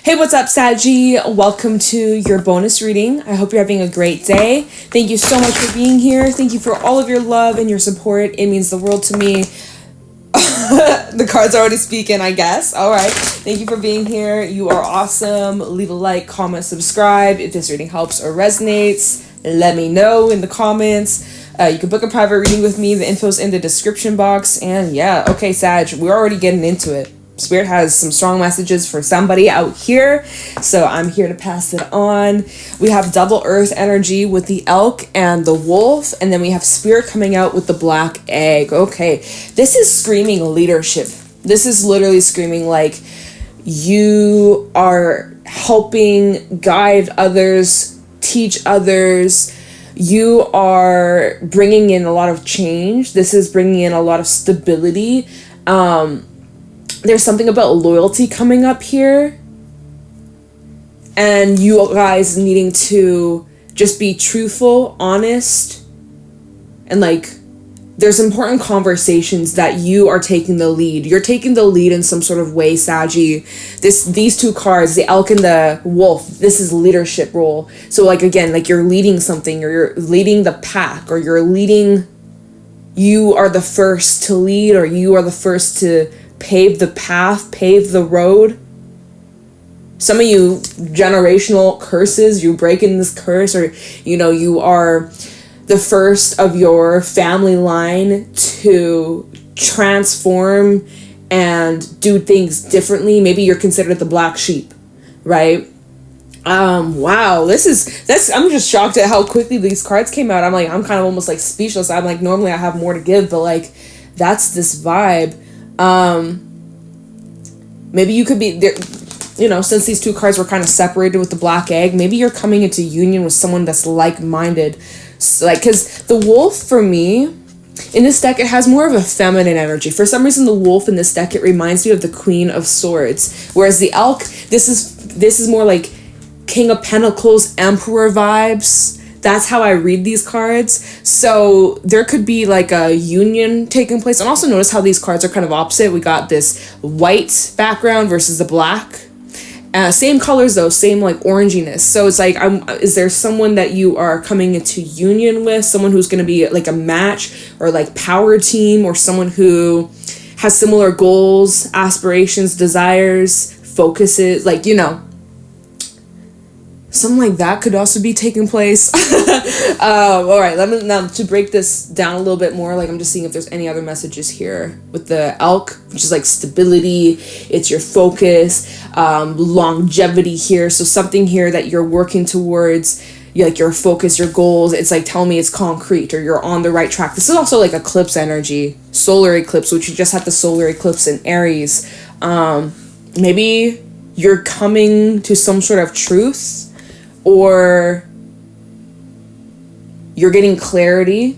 Hey, what's up, Saggie? Welcome to your bonus reading. I hope you're having a great day. Thank you so much for being here. Thank you for all of your love and your support. It means the world to me. The card's already speaking, I guess. All right. Thank you for being here. You are awesome. Leave a like, comment, subscribe. If this reading helps or resonates, let me know in the comments. You can book a private reading with me. The info's in the description box. And yeah, okay, Sag, we're already getting into it. Spirit has some strong messages for somebody out here, so I'm here to pass it on. We have double earth energy with the elk and the wolf, and then we have Spirit coming out with the black egg. Okay, this is screaming leadership. This is literally screaming like you are helping guide others, teach others. You are bringing in a lot of change. This is bringing in a lot of stability. There's something about loyalty coming up here. And you guys needing to just be truthful, honest. And like, there's important conversations that you are taking the lead. You're taking the lead in some sort of way, Saggie. These two cards, the elk and the wolf, this is leadership role. So like, again, like you're leading something, or you're leading the pack, or you are the first to lead, or you are the first to pave the path, pave the road. Some of you, generational curses, you breaking this curse, or you are the first of your family line to transform and do things differently. Maybe you're considered the black sheep, right? Wow, I'm just shocked at how quickly these cards came out. I'm kind of almost like speechless. I'm like, normally I have more to give, but like, that's this vibe. Maybe you could be there, since these two cards were kind of separated with the black egg, maybe you're coming into union with someone that's like-minded. So, like, because the wolf, for me, in this deck, it has more of a feminine energy. For some reason, the wolf in this deck, it reminds me of the Queen of Swords. Whereas the elk, this is more like King of Pentacles, Emperor vibes. That's how I read these cards. So there could be like a union taking place. And also notice how these cards are kind of opposite. We got this white background versus the black. Same colors though, same like oranginess. So it's like, is there someone that you are coming into union with? Someone who's going to be like a match, or like power team, or someone who has similar goals, aspirations, desires, focuses, like, something like that could also be taking place. All right, let me now to break this down a little bit more. Like, I'm just seeing if there's any other messages here with the elk, which is like stability. It's your focus, longevity here. So something here that you're working towards, like your focus, your goals. It's like, tell me it's concrete, or you're on the right track. This is also like eclipse energy, solar eclipse, which you just had the solar eclipse in Aries. Maybe you're coming to some sort of truth, or you're getting clarity,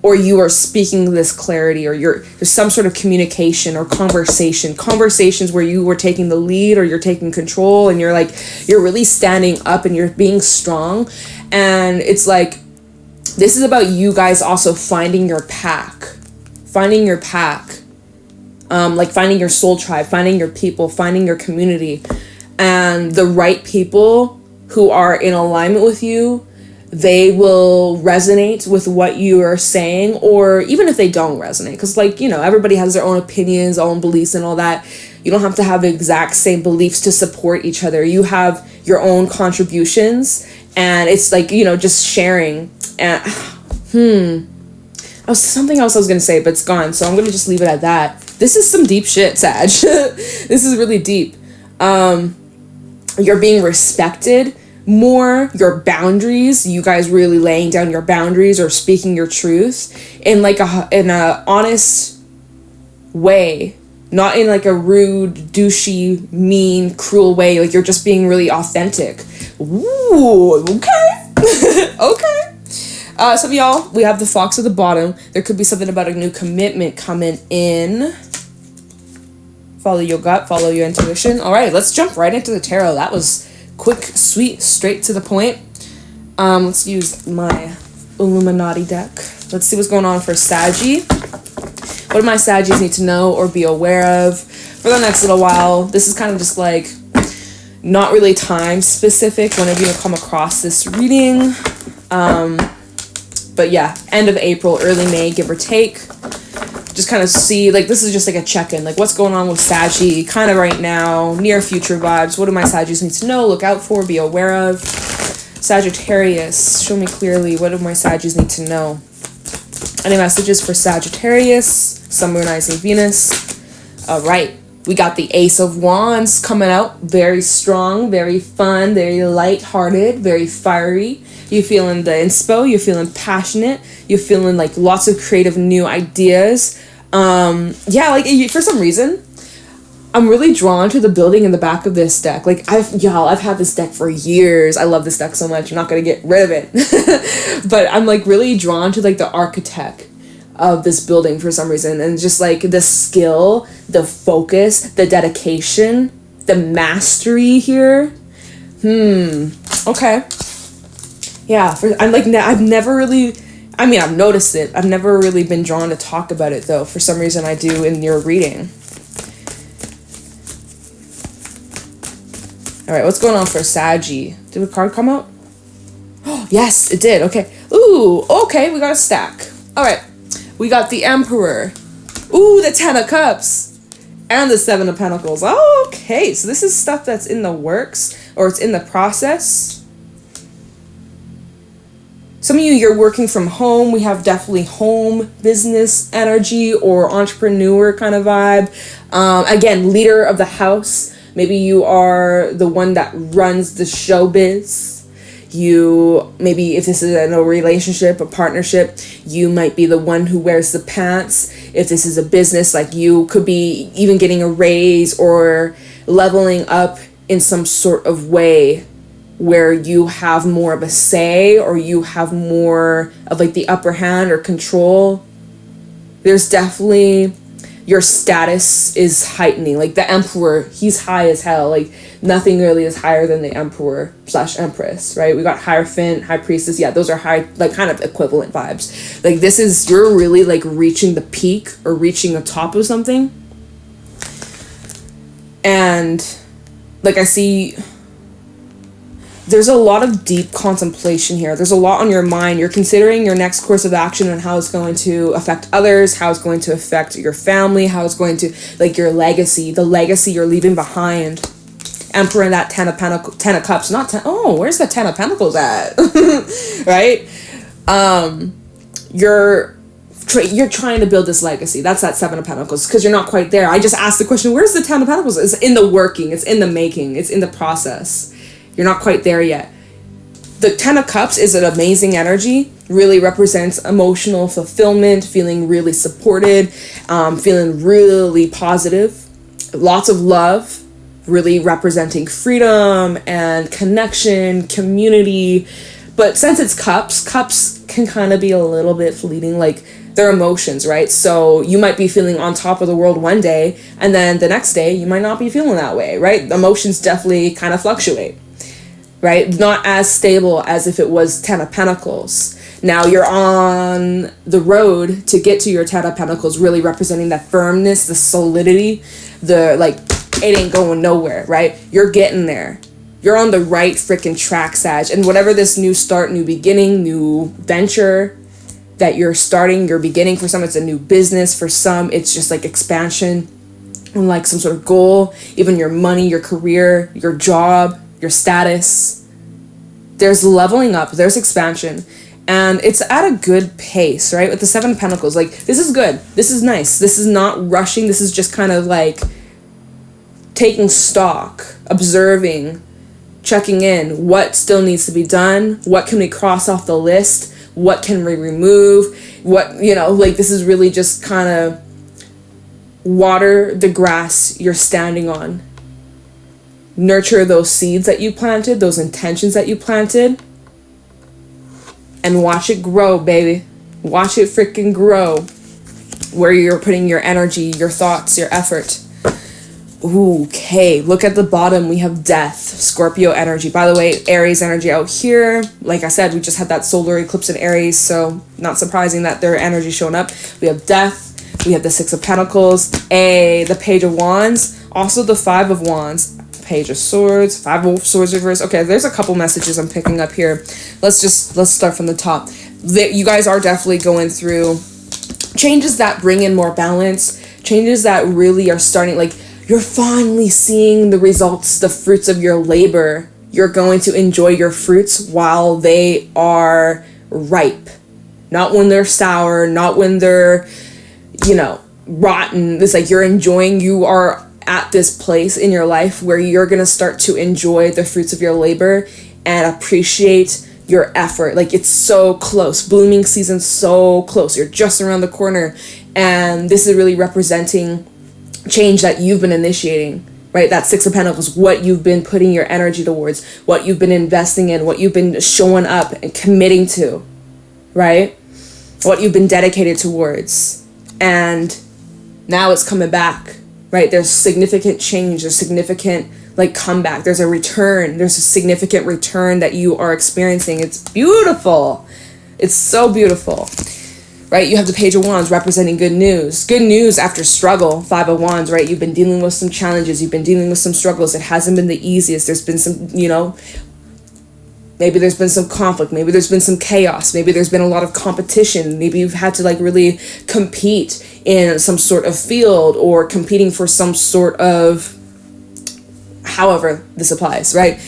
or you are speaking this clarity, or there's some sort of communication or conversations where you were taking the lead, or you're taking control, and you're really standing up and you're being strong. And it's like, this is about you guys also finding your pack, like finding your soul tribe, finding your people, finding your community, and the right people who are in alignment with you. They will resonate with what you are saying, or even if they don't resonate, because everybody has their own opinions, own beliefs, and all that. You don't have to have the exact same beliefs to support each other. You have your own contributions, and it's like, just sharing. And something else I was gonna say, but it's gone, so I'm gonna just leave it at that. This is some deep shit, Sag. This is really deep. You're being respected more, your boundaries, you guys really laying down your boundaries or speaking your truth in like in a honest way, not in like a rude, douchey, mean, cruel way. Like, you're just being really authentic. Ooh, okay. Okay. Some of y'all, we have the fox at the bottom. There could be something about a new commitment coming in. Follow your gut, follow your intuition. All right, let's jump right into the tarot. That was quick, sweet, straight to the point. Let's use my Illuminati deck. Let's see what's going on for Saggie. What do my Saggies need to know or be aware of for the next little while? This is kind of just like not really time specific whenever you come across this reading. But yeah, end of April, early May, give or take. Just kind of see, like, this is just like a check-in, like what's going on with Saggie kind of right now, near future vibes. What do my Saggies need to know, look out for, be aware of? Sagittarius, show me clearly, what do my Saggies need to know? Any messages for Sagittarius, Sun, Moon, Rising, Venus? All right, we got the Ace of Wands coming out, very strong, very fun, very light-hearted, very fiery. You feeling the inspo, you're feeling passionate, you're feeling like lots of creative new ideas. Yeah, like for some reason, I'm really drawn to the building in the back of this deck. Like I've had this deck for years. I love this deck so much. I'm not gonna get rid of it. But I'm like really drawn to like the architect of this building for some reason, and just like the skill, the focus, the dedication, the mastery here. Okay. Yeah, I've never really, I mean, I've noticed it. I've never really been drawn to talk about it, though. For some reason, I do in your reading. All right, what's going on for Saggie? Did a card come out? Oh, yes, it did. Okay. Ooh, okay, we got a stack. All right, we got the Emperor. Ooh, the Ten of Cups. And the Seven of Pentacles. Oh, okay, so this is stuff that's in the works, or it's in the process. Some of you, you're working from home. We have definitely home business energy or entrepreneur kind of vibe. Again, leader of the house. Maybe you are the one that runs the showbiz. Maybe if this is in a relationship, a partnership, you might be the one who wears the pants. If this is a business, like you could be even getting a raise or leveling up in some sort of way where you have more of a say, or you have more of like the upper hand or control. There's definitely, your status is heightening. Like the Emperor, he's high as hell. Like nothing really is higher than the Emperor / Empress, right? We got Hierophant, High Priestess. Yeah, those are high, like kind of equivalent vibes. Like this is, you're really like reaching the peak or reaching the top of something. And like I see, there's a lot of deep contemplation here. There's a lot on your mind. You're considering your next course of action and how it's going to affect others, how it's going to affect your family, how it's going to, like, your legacy, the legacy you're leaving behind. Emperor and that Ten of Cups, not ten. Oh, where's the Ten of Pentacles at? Right? You're trying to build this legacy. That's that Seven of Pentacles, because you're not quite there. I just asked the question, where's the Ten of Pentacles? It's in the working. It's in the making. It's in the process. You're not quite there yet. The Ten of Cups is an amazing energy, really represents emotional fulfillment, feeling really supported, feeling really positive, lots of love, really representing freedom and connection, community. But since it's cups can kind of be a little bit fleeting, like they're emotions, right? So you might be feeling on top of the world one day, and then the next day you might not be feeling that way, right? Emotions definitely kind of fluctuate. Right? Not as stable as if it was Ten of Pentacles. Now you're on the road to get to your Ten of Pentacles, really representing that firmness, the solidity, the like, it ain't going nowhere, right? You're getting there. You're on the right freaking track, Sag. And whatever this new start, new beginning, new venture that you're starting, you're beginning, for some it's a new business, for some it's just like expansion and like some sort of goal, even your money, your career, your job, your status. There's leveling up, there's expansion, and it's at a good pace, right? With the Seven of Pentacles, like, this is good, this is nice, this is not rushing, this is just kind of like taking stock, observing, checking in, what still needs to be done, what can we cross off the list, what can we remove, what, you know, like this is really just kind of water the grass you're standing on. Nurture those seeds that you planted, those intentions that you planted, and watch it grow, baby. Watch it freaking grow where you're putting your energy, your thoughts, your effort. Ooh, okay, look at the bottom. We have Death, Scorpio energy. By the way, Aries energy out here. Like I said, we just had that solar eclipse in Aries, so not surprising that their energy showing up. We have Death. We have the Six of Pentacles, the Page of Wands, also the Five of Wands. Page of Swords, Five of Swords reverse. Okay, there's a couple messages I'm picking up here. Let's start from the top. You guys are definitely going through changes that bring in more balance, changes that really are starting, like, you're finally seeing the results, the fruits of your labor. You're going to enjoy your fruits while they are ripe. Not when they're sour, not when they're, rotten. It's like you are at this place in your life where you're going to start to enjoy the fruits of your labor and appreciate your effort. Like, it's so close. Blooming season so close. You're just around the corner. And this is really representing change that you've been initiating, right? That Six of Pentacles, what you've been putting your energy towards, what you've been investing in, what you've been showing up and committing to, right? What you've been dedicated towards. And now it's coming back, right? There's significant change. There's significant comeback. There's a return. There's a significant return that you are experiencing. It's beautiful. It's so beautiful, right? You have the Page of Wands representing good news. Good news after struggle. Five of Wands, right? You've been dealing with some challenges. You've been dealing with some struggles. It hasn't been the easiest. There's been some, maybe there's been some conflict. Maybe there's been some chaos. Maybe there's been a lot of competition. Maybe you've had to really compete in some sort of field or competing for some sort of, however this applies, right?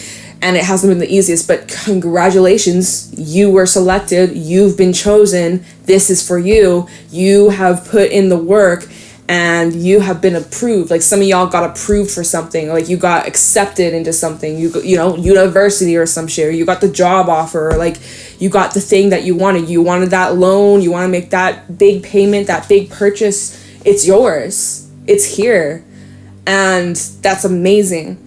And it hasn't been the easiest, but congratulations, you were selected, you've been chosen, this is for you, you have put in the work, and you have been approved. Like, some of y'all got approved for something, like you got accepted into something, university or some shit, or you got the job offer, or like you got the thing that you wanted that loan, you want to make that big payment, that big purchase, it's yours, it's here, and that's amazing.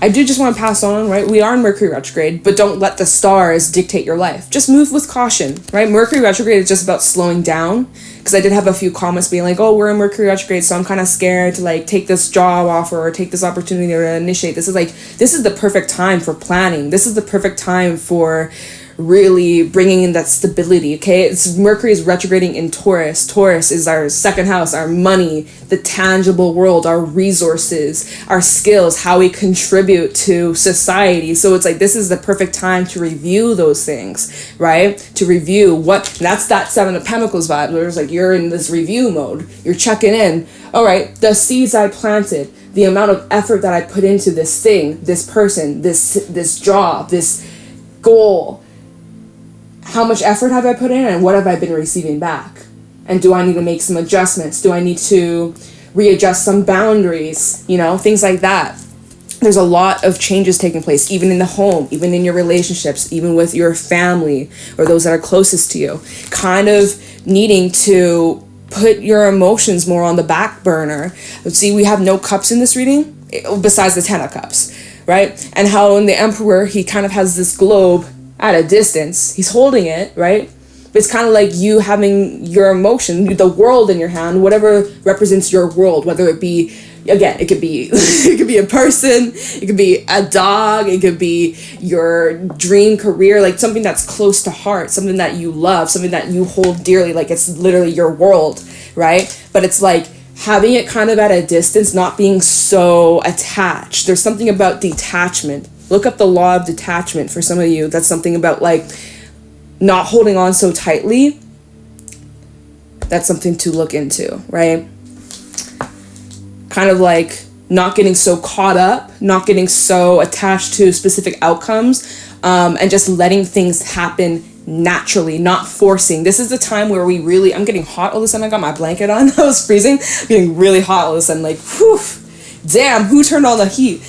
I do just want to pass on, right? We are in Mercury retrograde, but don't let the stars dictate your life. Just move with caution, right? Mercury retrograde is just about slowing down, because I did have a few comments being like, oh, we're in Mercury retrograde, so I'm kind of scared to take this job offer or take this opportunity to initiate. This is the perfect time for planning. This is the perfect time for really bringing in that stability, okay? Mercury is retrograding in Taurus. Taurus is our second house, our money, the tangible world, our resources, our skills, how we contribute to society. So it's this is the perfect time to review those things, right? To review that's that Seven of Pentacles vibe, where it's you're in this review mode. You're checking in. All right, the seeds I planted, the amount of effort that I put into this thing, this person, this job, this goal, how much effort have I put in and what have I been receiving back? And do I need to make some adjustments? Do I need to readjust some boundaries? Things like that. There's a lot of changes taking place, even in the home, even in your relationships, even with your family or those that are closest to you. Kind of needing to put your emotions more on the back burner. See, we have no cups in this reading, besides the Ten of Cups, right? And how in the Emperor, he kind of has this globe at a distance. He's holding it, right? It's kind of like you having your emotion, the world in your hand, whatever represents your world, whether it be, again, it could be it could be a person, it could be a dog, it could be your dream career, something that's close to heart, something that you love, something that you hold dearly, it's literally your world, right? But it's having it kind of at a distance, not being so attached. There's something about detachment. Look up the law of detachment for some of you. That's something about not holding on so tightly. That's something to look into, right? Kind of not getting so caught up, not getting so attached to specific outcomes, and just letting things happen naturally, not forcing. This is the time where we really, I'm getting hot all of a sudden. I got my blanket on. I was freezing. I'm getting really hot all of a sudden, whew. Damn, who turned on the heat?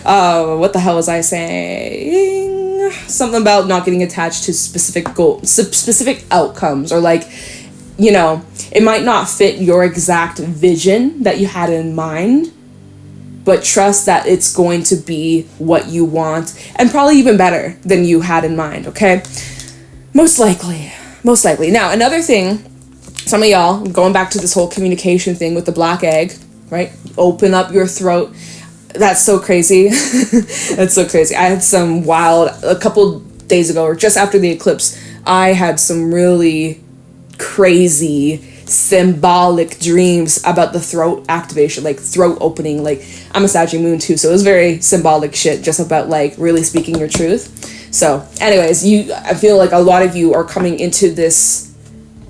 What the hell was I saying? Something about not getting attached to specific goals, specific outcomes, or it might not fit your exact vision that you had in mind, but trust that it's going to be what you want, and probably even better than you had in mind, okay? Most likely. Now, another thing, some of y'all, going back to this whole communication thing with the black egg, right? Open up your throat. That's so crazy. That's so crazy. I had some a couple days ago, or just after the eclipse, I had some really crazy symbolic dreams about the throat activation, like throat opening. Like, I'm a Saggy moon too, so it was very symbolic shit, just about like really speaking your truth. So anyways, I feel like a lot of you are coming into this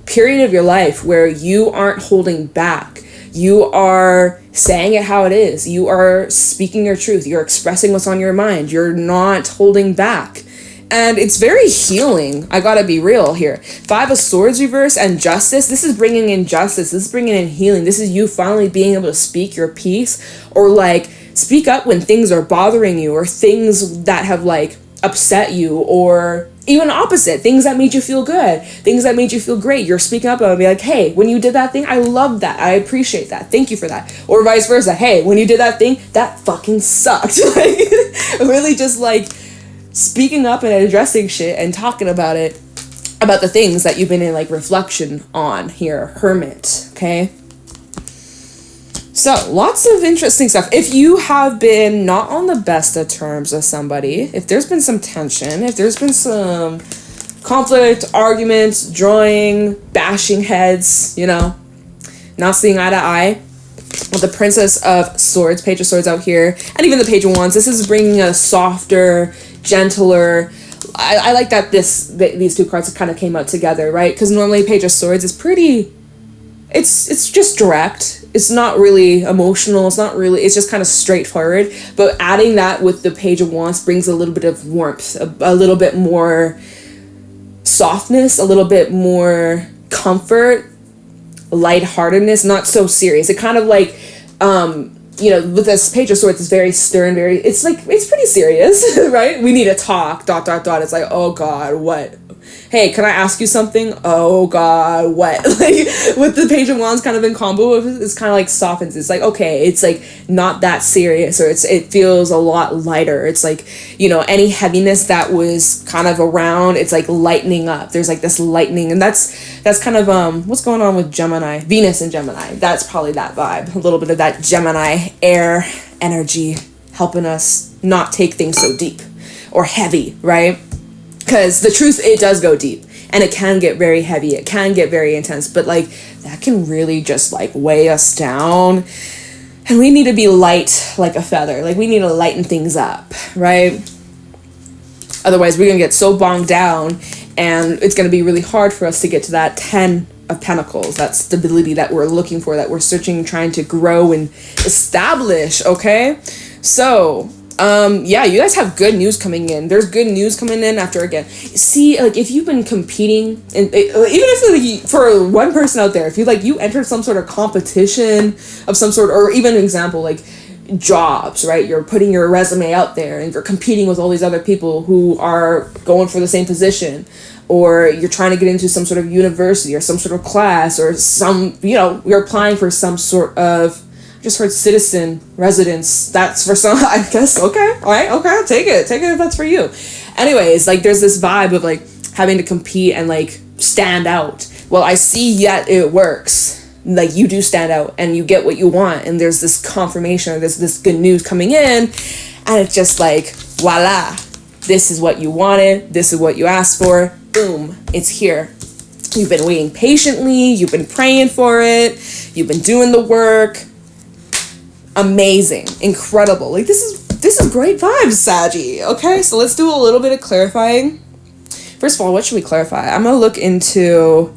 period of your life where you aren't holding back. You are saying it how it is. You are speaking your truth. You're expressing what's on your mind. You're not holding back. And it's very healing. I gotta be real here. 5 of Swords reverse and Justice. This is bringing in justice. This is bringing in healing. This is you finally being able to speak your piece, or like speak up when things are bothering you, or things that have like upset you, or even opposite, things that made you feel good, things that made you feel great. You're speaking up and be like, hey, when you did that thing, I love that. I appreciate that. Thank you for that. Or vice versa. Hey, when you did that thing, that fucking sucked. Like, really just like speaking up and addressing shit and talking about it, about the things that you've been in like reflection on here. Hermit, okay? So, lots of interesting stuff. If you have been not on the best of terms with somebody, if there's been some tension, if there's been some conflict, arguments, drawing, bashing heads, you know, not seeing eye to eye, with the Princess of Swords, Page of Swords out here, and even the Page of Wands, this is bringing a softer, gentler. I like that these two cards kind of came out together, right? Because normally Page of Swords is pretty, it's just direct. It's not really emotional. It's just kind of straightforward. But adding that with the Page of Wands brings a little bit of warmth, a little bit more softness, a little bit more comfort, lightheartedness, not so serious. It kind of like, you know, with this Page of Swords, it's very stern, it's pretty serious, right? We need to talk, ... It's like, oh God, what? Hey, can I ask you something? Oh God, what? Like, with the Page of Wands kind of in combo with it, it's kind of like softens. It's like, okay, it's like not that serious, or it feels a lot lighter. It's like, you know, any heaviness that was kind of around, it's like lightening up. There's like this lightning, and that's kind of what's going on with Gemini, Venus and Gemini. That's probably that vibe. A little bit of that Gemini air energy helping us not take things so deep or heavy, right? Because the truth, it does go deep, and it can get very heavy. It can get very intense, but like that can really just like weigh us down, and we need to be light like a feather. Like, we need to lighten things up, right? Otherwise, we're going to get so bogged down, and it's going to be really hard for us to get to that 10 of Pentacles, that stability that we're looking for, that we're searching, trying to grow and establish, okay? So, yeah, you guys have good news coming in. There's good news coming in after, again. See, like, if you've been competing, and even if, like, for one person out there, if you entered some sort of competition of some sort, or even an example, like, jobs, right? You're putting your resume out there and you're competing with all these other people who are going for the same position, or you're trying to get into some sort of university or some sort of class, or some, you know, you're applying for some sort of, just heard citizen residence. That's for some, I guess. Okay. All right. Okay. Take it if that's for you. Anyways, like, there's this vibe of like having to compete and like stand out. Well, I see that it works. Like, you do stand out and you get what you want. And there's this confirmation, or there's this good news coming in. And it's just like, voila, this is what you wanted. This is what you asked for. Boom. It's here. You've been waiting patiently. You've been praying for it. You've been doing the work. Amazing, incredible. Like, this is great vibes, Saggy. Okay, so let's do a little bit of clarifying. First of all, what should we clarify? I'm gonna look into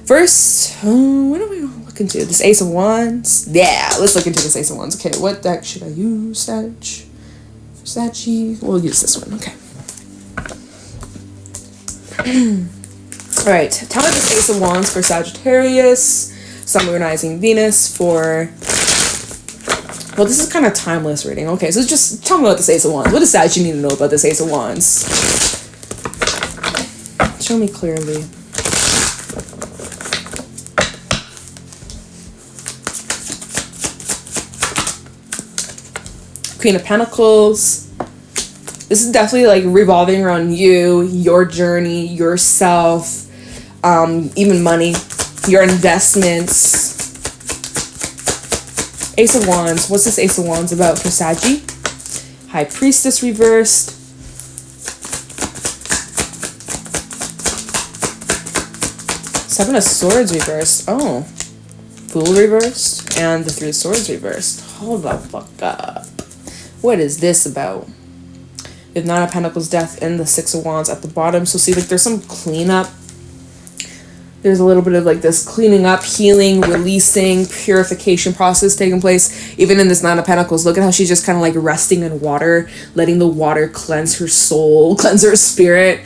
first. What do we look into? This Ace of Wands. Yeah, let's look into this Ace of Wands. Okay, what deck should I use, Saggy? We'll use this one. Okay. All right. Tell me this Ace of Wands for Sagittarius, Sun, Moon, Rising, Venus for. Well, this is kind of timeless reading. Okay, so just tell me about this Ace of Wands. What does Saggy need to know about this Ace of Wands? Show me clearly. Queen of Pentacles. This is definitely like revolving around you, your journey, yourself, even money, your investments. Ace of Wands. What's this Ace of Wands about for Saggy? High Priestess reversed. Seven of Swords reversed. Oh. Fool reversed and the Three of Swords reversed. Hold the fuck up. What is this about? We have Nine of Pentacles, Death, and the Six of Wands at the bottom. So see, like, there's some cleanup. There's a little bit of like this cleaning up, healing, releasing, purification process taking place. Even in this Nine of Pentacles, look at how she's just kind of like resting in water, letting the water cleanse her soul, cleanse her spirit.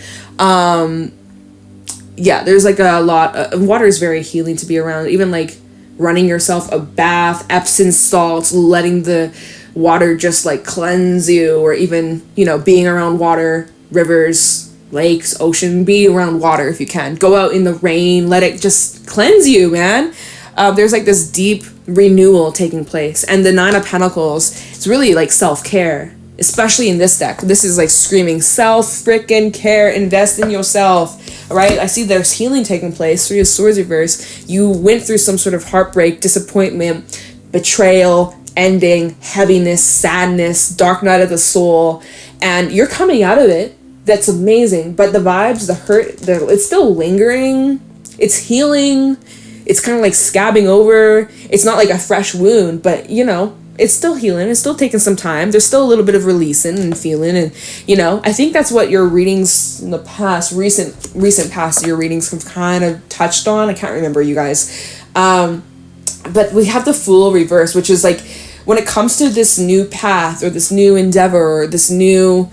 Yeah, there's like a lot of water is very healing to be around. Even like running yourself a bath, Epsom salts, letting the water just like cleanse you, or even, you know, being around water, rivers, lakes, ocean, be around water if you can. Go out in the rain, let it just cleanse you, man. There's like this deep renewal taking place. And the Nine of Pentacles, it's really like self-care, especially in this deck. This is like screaming self-freaking care, invest in yourself, all right? I see there's healing taking place. Three of Swords reverse. You went through some sort of heartbreak, disappointment, betrayal, ending, heaviness, sadness, dark night of the soul, and you're coming out of it. That's amazing. But the vibes, the hurt, it's still lingering. It's healing. It's kind of like scabbing over. It's not like a fresh wound, but, you know, it's still healing. It's still taking some time. There's still a little bit of releasing and feeling. And, you know, I think that's what your readings in the past, recent past, your readings have kind of touched on. I can't remember, you guys. But we have the Fool reverse, which is like, when it comes to this new path or this new endeavor or this new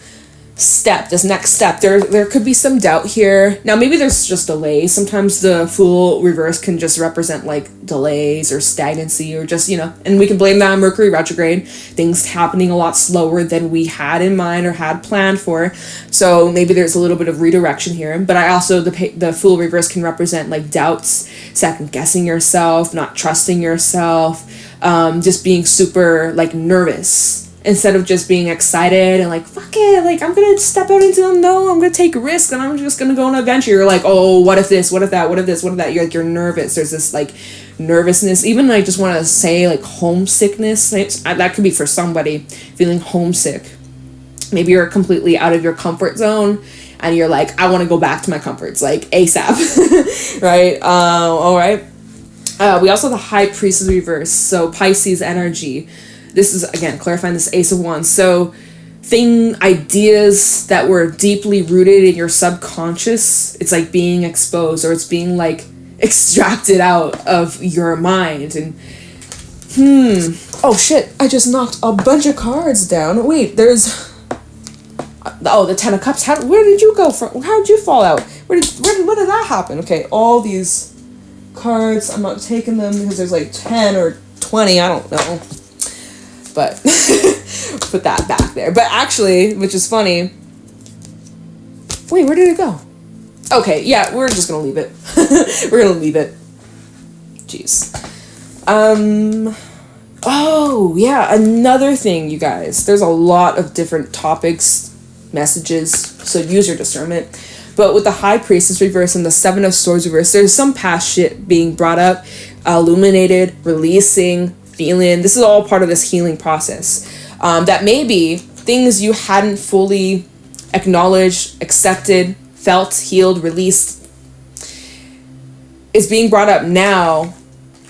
step, this next step, there could be some doubt here. Now maybe there's just delays. Sometimes the Fool reverse can just represent like delays or stagnancy, or just, you know, and we can blame that on Mercury retrograde, things happening a lot slower than we had in mind or had planned for. So maybe there's a little bit of redirection here. But I also, the Fool reverse can represent like doubts, second guessing yourself, not trusting yourself, just being super like nervous instead of just being excited and like, fuck it, like, I'm gonna step out into the unknown, I'm gonna take risks, and I'm just gonna go on an adventure. You're like, oh, what if this, what if that, what if this, what if that? You're like, you're nervous. There's this like nervousness. Even I just want to say like homesickness. That could be for somebody, feeling homesick. Maybe you're completely out of your comfort zone and you're like, I want to go back to my comforts like ASAP. Right? All right. We also have the High Priestess reverse. So Pisces energy. This is, again, clarifying this Ace of Wands. So ideas that were deeply rooted in your subconscious, it's like being exposed, or it's being like extracted out of your mind. And oh shit, I just knocked a bunch of cards down. Wait, there's the Ten of Cups. Where did you go from? How did you fall out? When did that happen? Okay, all these cards, I'm not taking them because there's like 10 or 20, I don't know. But put that back there. But actually, which is funny. Wait, where did it go? Okay, yeah, we're just gonna leave it. We're gonna leave it. Jeez. Oh, yeah, another thing, you guys. There's a lot of different topics, messages, so use your discernment. But with the High Priestess reverse and the Seven of Swords reverse, there's some past shit being brought up, illuminated, releasing, feeling. This is all part of this healing process. That maybe things you hadn't fully acknowledged, accepted, felt, healed, released is being brought up now,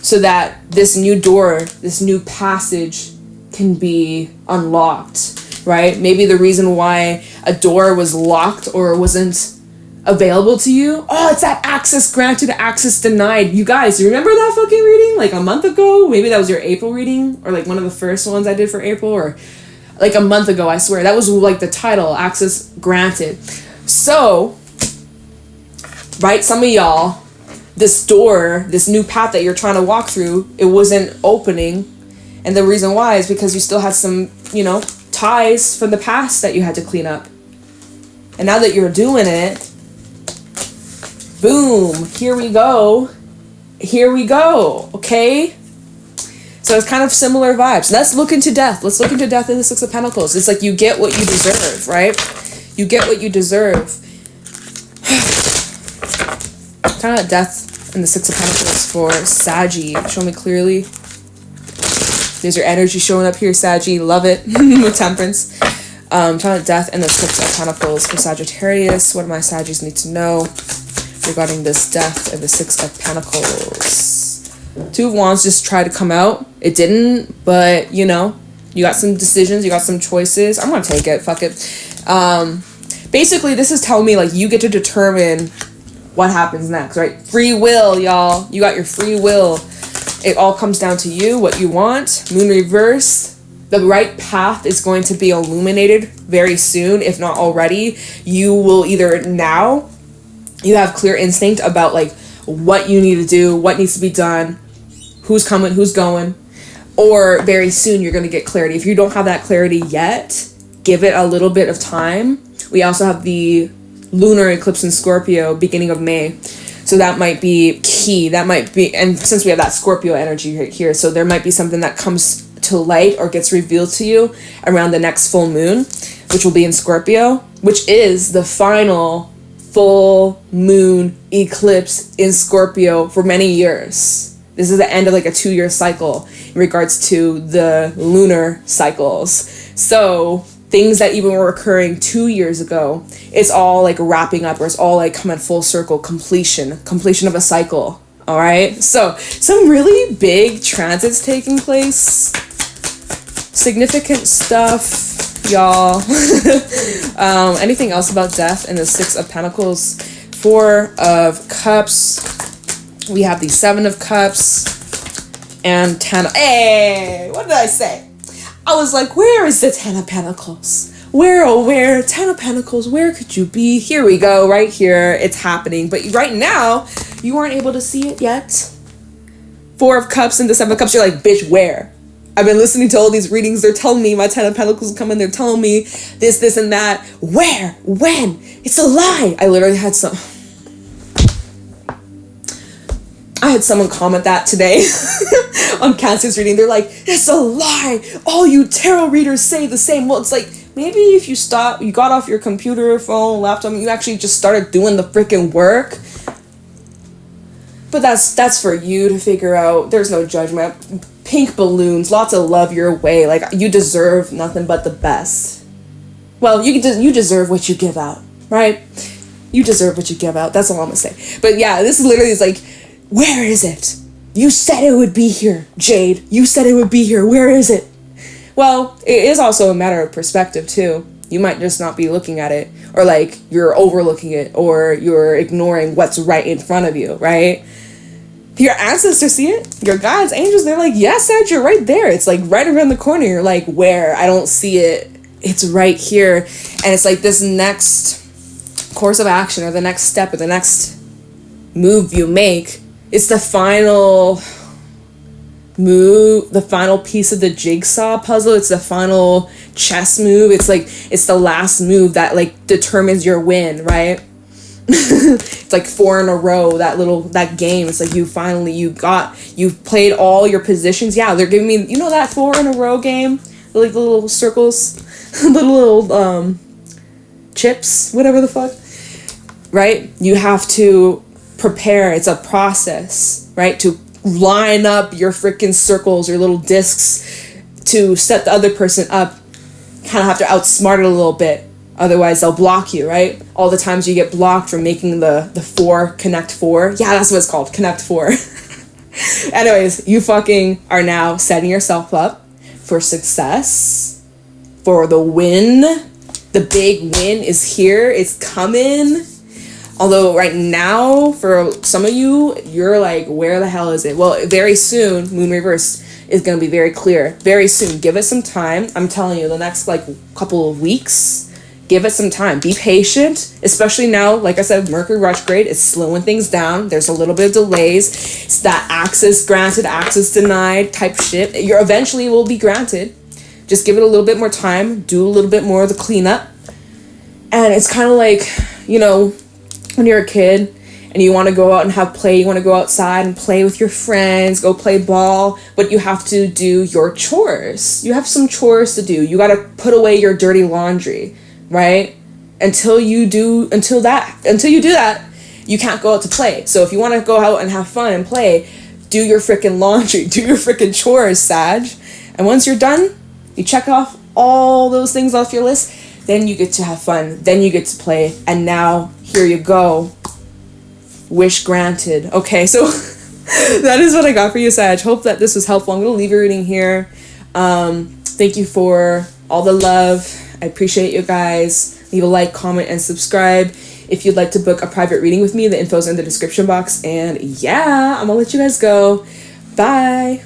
so that this new door, this new passage can be unlocked, right? Maybe the reason why a door was locked or wasn't available to you, it's that access granted, access denied. You guys, you remember that fucking reading like a month ago? Maybe that was your April reading, or like one of the first ones I did for April, or like a month ago, I swear. That was like the title, access granted. So, right, some of y'all, this door, this new path that you're trying to walk through, it wasn't opening. And the reason why is because you still had some, you know, ties from the past that you had to clean up. And now that you're doing it, boom, here we go, okay? So it's kind of similar vibes. Let's look into death. Let's look into death in the Six of Pentacles. It's like you get what you deserve, right? You get what you deserve. Kind of death in the Six of Pentacles for Saggie. Show me clearly. There's your energy showing up here, Saggie. Love it. With Temperance. Talent death and the Six of Pentacles for Sagittarius. What do my Saggies need to know regarding this death and the Six of Pentacles? Two of Wands just tried to come out. It didn't, but you know, you got some decisions, you got some choices. I'm gonna take it, fuck it. Basically, this is telling me, like, you get to determine what happens next, right? Free will, y'all. You got your free will. It all comes down to you, what you want. Moon reverse. The right path is going to be illuminated very soon, if not already. You will either now, you have clear instinct about, like, what you need to do, what needs to be done, who's coming, who's going, or very soon you're going to get clarity. If you don't have that clarity yet, give it a little bit of time. We also have the lunar eclipse in Scorpio beginning of May, so that might be key. That might be, and since we have that Scorpio energy right here, so there might be something that comes to light or gets revealed to you around the next full moon, which will be in Scorpio, which is the final full moon eclipse in Scorpio for many years. This is the end of like a 2-year cycle in regards to the lunar cycles. So things that even were occurring 2 years ago, it's all like wrapping up, or it's all like coming full circle, completion of a cycle. All right. So some really big transits taking place. Significant stuff, y'all. Anything else about death in the Six of Pentacles? Four of Cups. We have the Seven of Cups and 10. Hey, what did I say? I was like, where is the 10 of Pentacles? Where, oh, where? 10 of Pentacles, where could you be? Here we go, right here. It's happening. But right now, you aren't able to see it yet. Four of Cups and the Seven of Cups. You're like, bitch, where? I've been listening to all these readings. They're telling me my 10 of Pentacles is coming. They're telling me this, and that. Where? When? It's a lie. I literally had someone comment that today on Cancer's reading. They're like, it's a lie. All you tarot readers say the same. Well, it's like, maybe if you got off your computer, phone, laptop, you actually just started doing the freaking work. But that's for you to figure out. There's no judgment. Pink balloons, lots of love your way. Like, you deserve nothing but the best. Well, you deserve what you give out, right? You deserve what you give out. That's all I'm gonna say. But yeah, this literally is like, where is it? You said it would be here, Jade. You said it would be here. Where is it? Well, it is also a matter of perspective too. You might just not be looking at it, or like you're overlooking it, or you're ignoring what's right in front of you, right? Your ancestors see it. Your guides, angels, they're like, yes, Sag, you're right there. It's like right around the corner. You're like, where? I don't see it. It's right here. And it's like this next course of action, or the next step, or the next move you make. It's the final move, the final piece of the jigsaw puzzle. It's the final chess move. It's like, it's the last move that like determines your win, right? It's like 4 in a row, that game. It's like you've played all your positions. Yeah, they're giving me, you know, that 4 in a row game, like the little circles, the little chips, whatever the fuck, right? You have to prepare. It's a process, right? To line up your freaking circles, your little discs, to set the other person up. Kind of have to outsmart it a little bit. Otherwise, they'll block you, right? All the times you get blocked from making the 4, connect 4. Yeah, that's what it's called, connect 4. Anyways, you fucking are now setting yourself up for success, for the win. The big win is here. It's coming. Although right now, for some of you, you're like, where the hell is it? Well, very soon, Moon Reverse is going to be very clear. Very soon. Give it some time. I'm telling you, the next like couple of weeks, give it some time. Be patient, especially now. Like I said, Mercury retrograde is slowing things down. There's a little bit of delays. It's that access granted, access denied type shit. You eventually will be granted. Just give it a little bit more time. Do a little bit more of the cleanup. And it's kind of like, you know, when you're a kid and you want to go out and have play, you want to go outside and play with your friends, go play ball, but you have to do your chores. You have some chores to do. You got to put away your dirty laundry, right? Until you do that, you can't go out to play. So if you want to go out and have fun and play, do your freaking laundry, do your freaking chores, Sag. And once you're done, you check off all those things off your list, then you get to have fun, then you get to play, and now here you go. Wish granted. Okay, so That is what I got for you, Sag. Hope that this was helpful. I'm going to leave your reading here. Thank you for all the love. I appreciate you guys. Leave a like, comment, and subscribe. If you'd like to book a private reading with me, the info's in the description box. And yeah, I'm going to let you guys go. Bye.